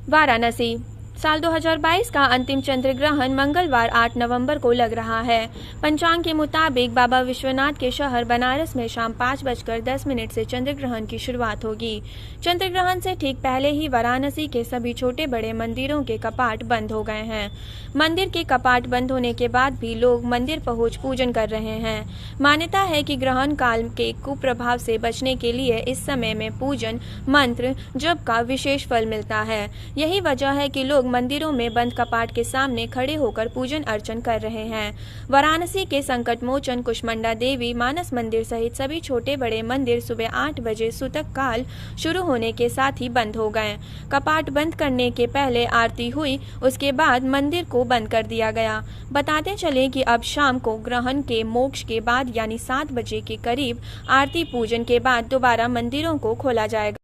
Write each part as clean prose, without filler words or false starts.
वाराणसी। साल 2022 का अंतिम चंद्र ग्रहण मंगलवार 8 नवंबर को लग रहा है। पंचांग के मुताबिक बाबा विश्वनाथ के शहर बनारस में शाम 5:10 से चंद्र ग्रहण की शुरुआत होगी। चंद्र ग्रहण से ठीक पहले ही वाराणसी के सभी छोटे बड़े मंदिरों के कपाट बंद हो गए हैं। मंदिर के कपाट बंद होने के बाद भी लोग मंदिर पहुंच पूजन कर रहे हैं। मान्यता है कि ग्रहण काल के कुप्रभाव से बचने के लिए इस समय में पूजन, मंत्र, जप का विशेष फल मिलता है। यही वजह है कि लोग मंदिरों में बंद कपाट के सामने खड़े होकर पूजन अर्चन कर रहे हैं। वाराणसी के संकट मोचन कुष्मांडा देवी मानस मंदिर सहित सभी छोटे बड़े मंदिर सुबह 8 बजे सूतक काल शुरू होने के साथ ही बंद हो गए। कपाट बंद करने के पहले आरती हुई, उसके बाद मंदिर को बंद कर दिया गया। बताते चले कि अब शाम को ग्रहण के मोक्ष के बाद यानी 7 बजे के करीब आरती पूजन के बाद दोबारा मंदिरों को खोला जाएगा।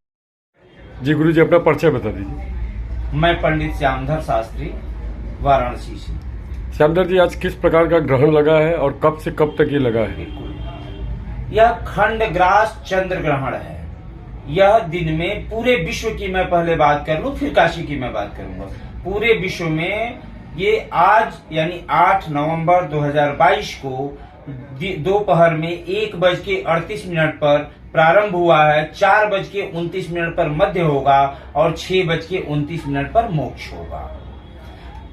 जी गुरु जी, अपना परिचय बता दीजिए। मैं पंडित श्यामधर शास्त्री, वाराणसी से। श्यामधर जी, आज किस प्रकार का ग्रहण लगा है और कब से कब तक ये लगा है? बिल्कुल, यह खंडग्रास चंद्र ग्रहण है। यह दिन में पूरे विश्व की मैं पहले बात कर लूं, फिर काशी की मैं बात करूंगा। पूरे विश्व में ये आज यानी 8 नवंबर 2022 को दोपहर में 1:38 पर प्रारंभ हुआ है। 4:29 पर मध्य होगा और 6:29 पर मोक्ष होगा।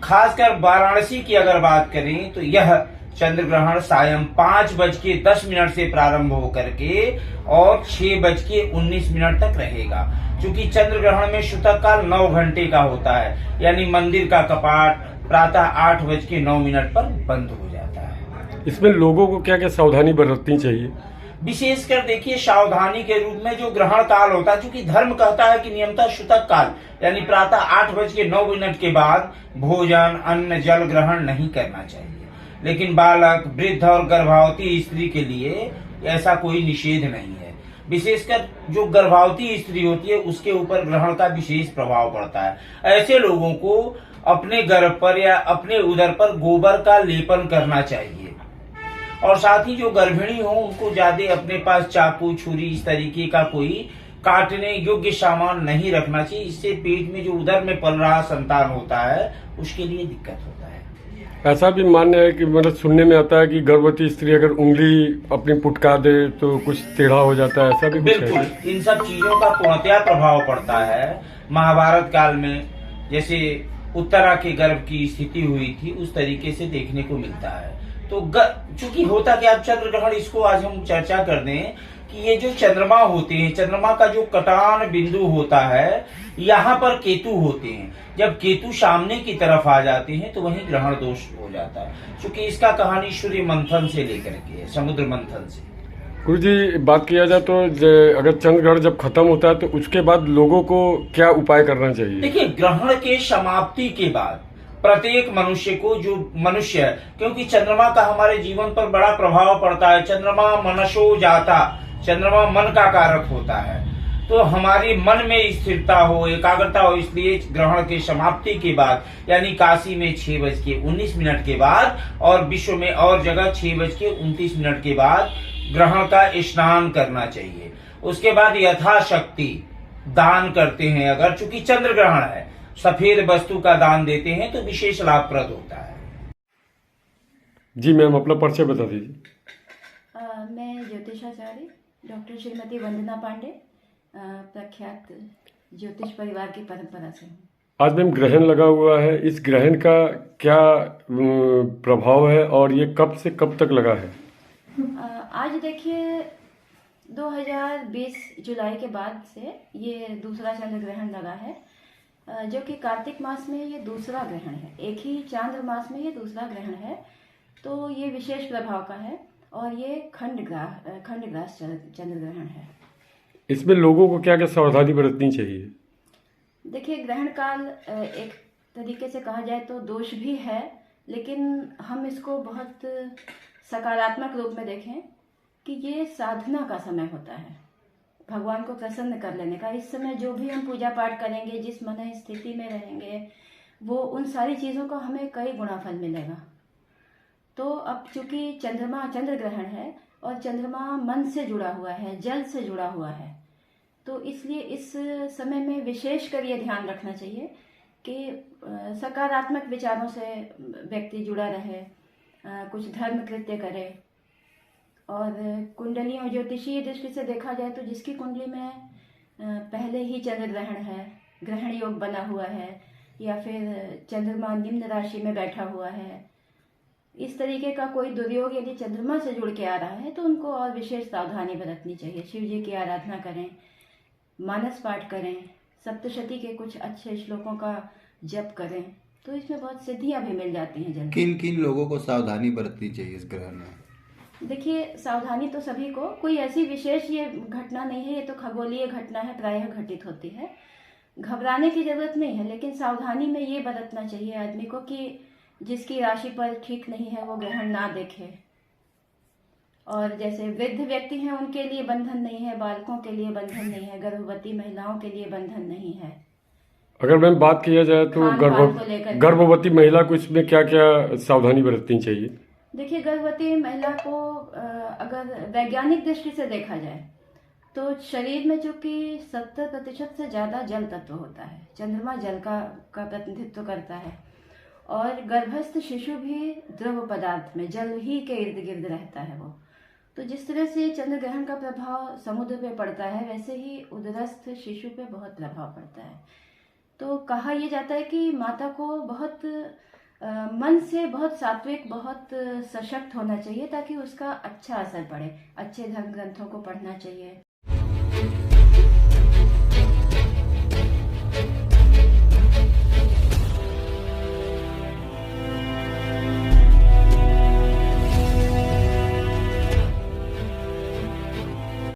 खासकर वाराणसी की अगर बात करें तो यह चंद्र ग्रहण सायं 5:10 से प्रारंभ होकर के और 6:19 तक रहेगा। क्योंकि चंद्र ग्रहण में सूतक काल 9 घंटे का होता है, यानी मंदिर का कपाट प्रातः 8:09 पर बंद हो जाता है। इसमें लोगों को क्या क्या सावधानी बरतनी चाहिए? विशेषकर देखिए, सावधानी के रूप में जो ग्रहण काल होता है, क्योंकि धर्म कहता है कि नियमतः सूतक काल यानी प्रातः 8:09 के बाद भोजन, अन्न, जल ग्रहण नहीं करना चाहिए। लेकिन बालक, वृद्ध और गर्भवती स्त्री के लिए ऐसा कोई निषेध नहीं है। विशेषकर जो गर्भवती स्त्री होती है उसके ऊपर ग्रहण का विशेष प्रभाव पड़ता है। ऐसे लोगों को अपने गर्भ पर या अपने उदर पर गोबर का लेपन करना चाहिए। और साथ ही जो गर्भिणी हो उनको ज्यादा अपने पास चाकू, छुरी इस तरीके का कोई काटने योग्य सामान नहीं रखना चाहिए। इससे पेट में जो उदर में पल रहा संतान होता है उसके लिए दिक्कत होता है। ऐसा भी मान्य है कि मतलब सुनने में आता है कि गर्भवती स्त्री अगर उंगली अपनी पुटका दे तो कुछ टेढ़ा हो जाता है, ऐसा भी कुछ है? बिल्कुल, इन सब चीजों का पूर्णतया प्रभाव पड़ता है। महाभारत काल में जैसे उत्तरा के गर्भ की स्थिति हुई थी उस तरीके से देखने को मिलता है। तो चूंकि होता क्या, चंद्र ग्रहण इसको आज हम चर्चा कर दें कि ये जो चंद्रमा होते हैं, चंद्रमा का जो कटान बिंदु होता है यहाँ पर केतु होते हैं। जब केतु सामने की तरफ आ जाते हैं तो वहीं ग्रहण दोष हो जाता है। क्योंकि इसका कहानी सूर्य मंथन से लेकर के, समुद्र मंथन से। गुरु जी, बात किया जाए तो अगर चंद्र ग्रहण जब खत्म होता है तो उसके बाद लोगों को क्या उपाय करना चाहिए? देखिए, ग्रहण के समाप्ति के बाद प्रत्येक मनुष्य को, जो मनुष्य है, क्योंकि चंद्रमा का हमारे जीवन पर बड़ा प्रभाव पड़ता है। चंद्रमा मनसो जाता, चंद्रमा मन का कारक होता है। तो हमारे मन में स्थिरता हो, एकाग्रता हो, इसलिए ग्रहण के समाप्ति के बाद यानी काशी में 6:19 के बाद और विश्व में और जगह 6:29 के बाद ग्रहण का स्नान करना चाहिए। उसके बाद यथाशक्ति दान करते हैं। अगर चूंकि चंद्र ग्रहण है, सफेद वस्तु का दान देते हैं तो विशेष लाभप्रद होता है। जी मैम, अपना परिचय बता दीजिए। मैं ज्योतिषाचार्य डॉक्टर श्रीमती वंदना पांडे, प्रख्यात ज्योतिष परिवार की परंपरा से हूँ। आज मैम ग्रहण लगा हुआ है, इस ग्रहण का क्या प्रभाव है और ये कब से कब तक लगा है? आज देखिए, 2020 जुलाई के बाद से ये दूसरा चंद्र ग्रहण लगा है, जो कि कार्तिक मास में ये दूसरा ग्रहण है। एक ही चांद्रमास में ये दूसरा ग्रहण है, तो ये विशेष प्रभाव का है और ये खंडग्रास चंद्र ग्रहण है। इसमें लोगों को क्या क्या सावधानी बरतनी चाहिए? देखिए, ग्रहण काल एक तरीके से कहा जाए तो दोष भी है, लेकिन हम इसको बहुत सकारात्मक रूप में देखें कि ये साधना का समय होता है, भगवान को प्रसन्न कर लेने का। इस समय जो भी हम पूजा पाठ करेंगे, जिस मन स्थिति में रहेंगे, वो उन सारी चीज़ों का हमें कई गुना फल मिलेगा। तो अब चूंकि चंद्र ग्रहण है और चंद्रमा मन से जुड़ा हुआ है, जल से जुड़ा हुआ है, तो इसलिए इस समय में विशेष कर ये ध्यान रखना चाहिए कि सकारात्मक विचारों से व्यक्ति जुड़ा रहे, कुछ धर्म कृत्य करे। और कुंडलियों ज्योतिषीय दृष्टि से देखा जाए तो जिसकी कुंडली में पहले ही चंद्र ग्रहण है, ग्रहण योग बना हुआ है, या फिर चंद्रमा निम्न राशि में बैठा हुआ है, इस तरीके का कोई दुर्योग यदि चंद्रमा से जुड़ के आ रहा है तो उनको और विशेष सावधानी बरतनी चाहिए। शिव जी की आराधना करें, मानस पाठ करें, सप्तशती के कुछ अच्छे श्लोकों का जप करें, तो इसमें बहुत सिद्धियां भी मिल जाती हैं जल्दी। किन किन लोगों को सावधानी बरतनी चाहिए इस ग्रहण में? देखिए, सावधानी तो सभी को, कोई ऐसी विशेष ये घटना नहीं है, ये तो खगोलीय घटना है, प्रायः घटित होती है, घबराने की जरूरत नहीं है। लेकिन सावधानी में ये बरतना चाहिए आदमी को कि जिसकी राशि पर ठीक नहीं है वो ग्रहण ना देखे। और जैसे वृद्ध व्यक्ति हैं उनके लिए बंधन नहीं है, बालकों के लिए बंधन नहीं है, गर्भवती महिलाओं के लिए बंधन नहीं है। अगर मैम बात किया जाए तो खान-पान को लेकर गर्भवती महिला को इसमें क्या क्या सावधानी बरतनी चाहिए? देखिए, गर्भवती महिला को अगर वैज्ञानिक दृष्टि से देखा जाए तो शरीर में चूंकि 70% से ज़्यादा जल तत्व होता है, चंद्रमा जल का प्रतिनिधित्व करता है, और गर्भस्थ शिशु भी द्रव पदार्थ में जल ही के इर्द गिर्द रहता है वो। तो जिस तरह से चंद्र ग्रहण का प्रभाव समुद्र पे पड़ता है, वैसे ही उदरस्थ शिशु पे बहुत प्रभाव पड़ता है। तो कहा यह जाता है कि माता को बहुत मन से बहुत सात्विक, बहुत सशक्त होना चाहिए ताकि उसका अच्छा असर पड़े। अच्छे धर्म ग्रंथों को पढ़ना चाहिए,